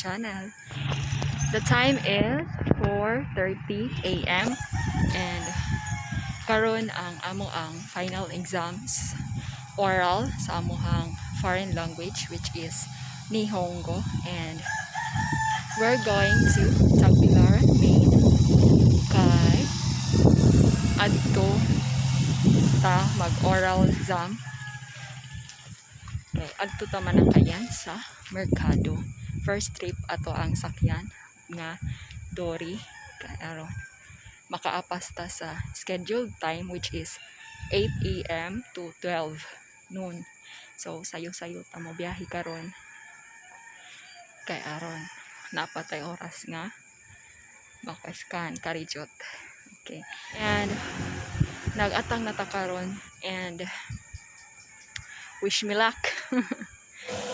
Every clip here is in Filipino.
channel. The time is 4:30 a.m. and karon ang final exams oral sa amuhang foreign language, which is Nihongo, and we're going to Tagbilaran Main kay adto ta mag-oral exam. Okay, adto ta manakayan sa merkado. First trip ato ang sakyan nga Dory kay aron makaapas ta sa scheduled time, which is 8 a.m. to 12 noon. So sayo-sayo ta mo biyahe karon kay aron napatay oras nga makaskan karijot. Okay, and nagatang na ta karon, and wish me luck.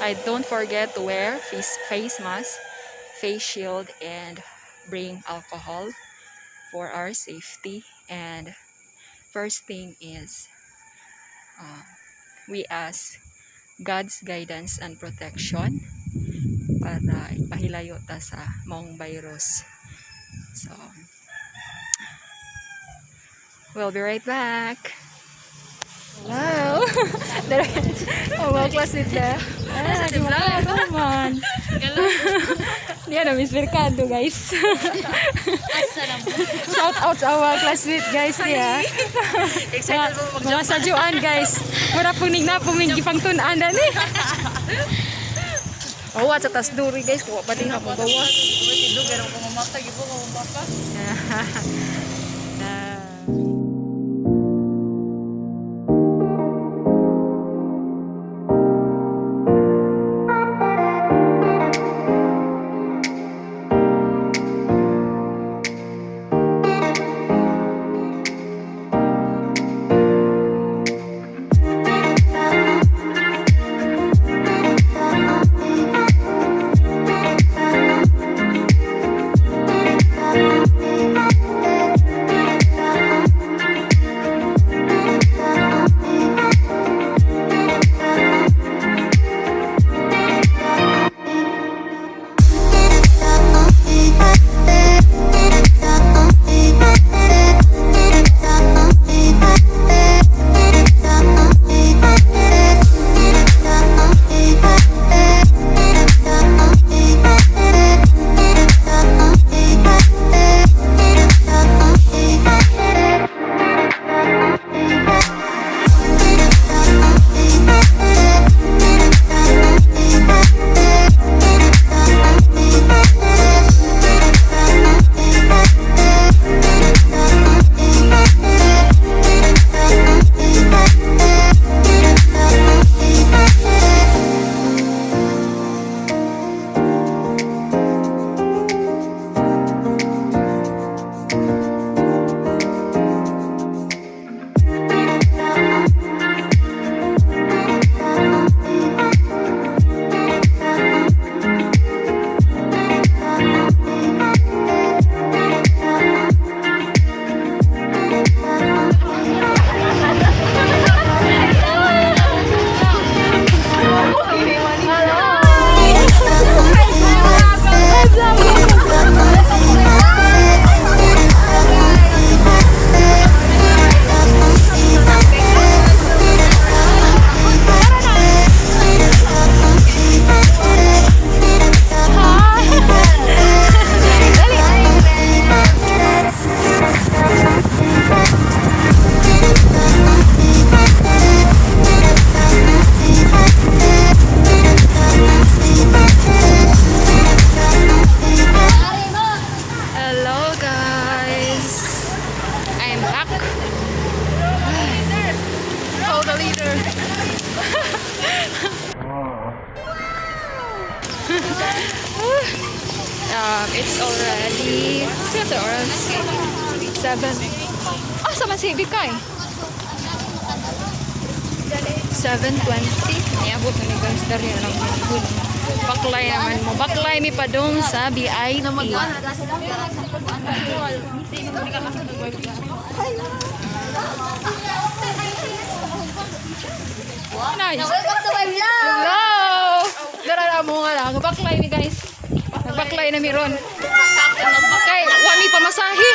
I don't forget to wear face mask, face shield, and bring alcohol for our safety. And first thing is we ask God's guidance and protection para ipahilayo ta sa maong virus. So we'll be right back. Wow! Wow, class with the di mo man. Yan na, Miss Mercado, guys. Shout out sa our classmate, guys. Diya. Excited po mga sadyuan, guys. Mura pong nignapumin gipang tunaan na ni. Oh, at sa tas duri, guys. Kuha pa din ako gawas. Tulog, pero kung mamatay, ibo kung mamatay. It's already 7. Ah, sama si Bikay. 7:20. Niabot na ni guys dari na lang. Baklay naman mo. Baklay mi pa dong sa BIP. Nice. Welcome to my vlog. Hello. Dara na mo nga lang. Baklay mi guys. Baklay na miron. Kay, wami pamasahe.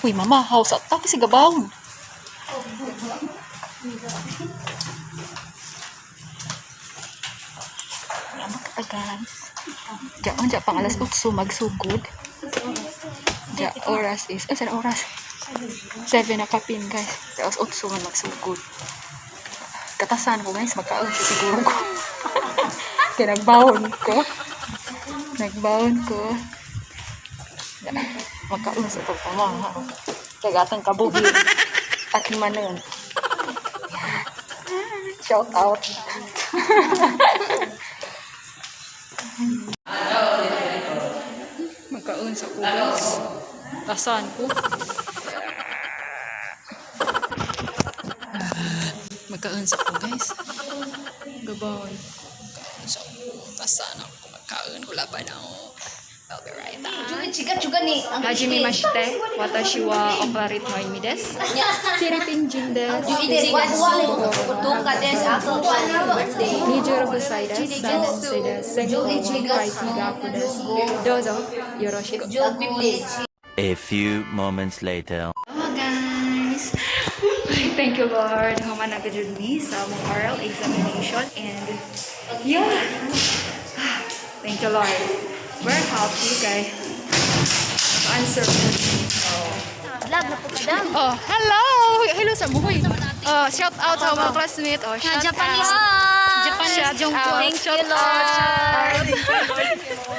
Uy, mama, house at taki si gabawon. Ay, guys. Diyan pang alas 8 magsugod. Diyan, oras is, saan oras? 7 na kapin, guys. Alas 8 man magsugod. Katasan ko, guys. Magkaon siya siguro ko. Kaya nagbawon ko. Magkaon sa pagpamahal. Kagatang kabuhi. At manon. Shout out. Magkaon sa kugas. Tasan ko. Magkaon sa kugas. Gabawon. Magkaon sa kugas. Tasan ako. Magkaon ko laban ako. I'll be right back. Hajime mashite. Watashi wa Ocarina of Time desu. Philippine Jin desu. 26歳です。3年生です。専攻は会計学です。どうぞよろしく。A few moments later. Hello guys! Thank you Lord. Human na gajud ni sa mong oral examination and yeah. Thank you Lord. We're happy guys. Answer mo. Oh, hello! Hello sa muhoy. Oh, shout out sa mga classmate. Oh, shout Japanese. out. Japanese Shout Jungkook. out. Thank you, Shout Lord. out.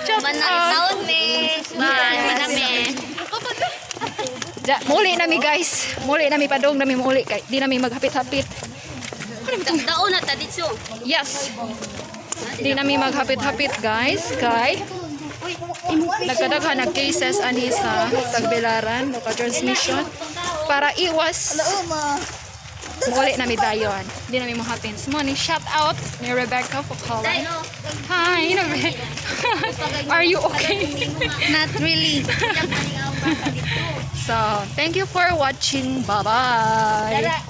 Shout out. Muli nami guys. Muli nami padong nami muli kay di nami maghapit-hapit. Daon na taditso. Yes. Di nami maghapit-hapit guys kay nagkadaghan na cases ani sa Tagbilaran local transmission para iwas muli nami dayon. Di nami mahapin. Money shout out ni Rebecca Focolan. Hi, are you okay? Not really. So, thank you for watching. Bye-bye.